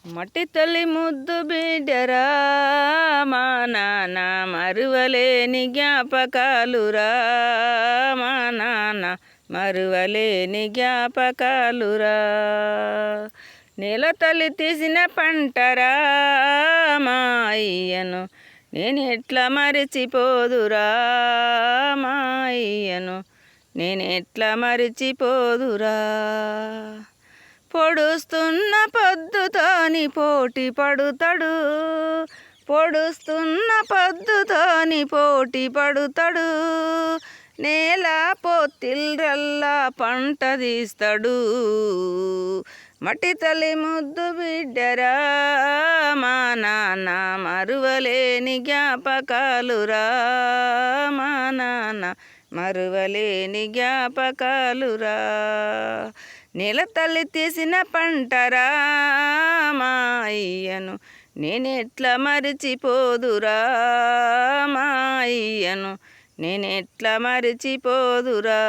మట్టి తల్లి ముద్దు బిడ్డరా మా నాన్న మరువలేని జ్ఞాపకాలురా మా నాన్న మరువలేని జ్ఞాపకాలురా. నేల తల్లి తీసిన పంటరా మా అయ్యను నేను ఎట్లా మరిచిపోదురా మా అయ్యను నేను ఎట్లా మరిచిపోదురా. పొడుస్తున్న పొద్దుతోని పోటీ పడుతాడు, పొడుస్తున్న పొద్దుతోని పోటీ పడుతాడు, నేల పొత్తిల్రల్లా పంట తీస్తాడు. మట్టి తల్లి ముద్దు బిడ్డరా మా నాన్న మరువలేని జ్ఞాపకాలురా మా నాన్న మరువలేని జ్ఞాపకాలురా. నేల తల్లి తీసిన పంటరా మా అయ్యను నేనెట్లా మరిచిపోదురా మా అయ్యను నేనెట్లా మరిచిపోదురా.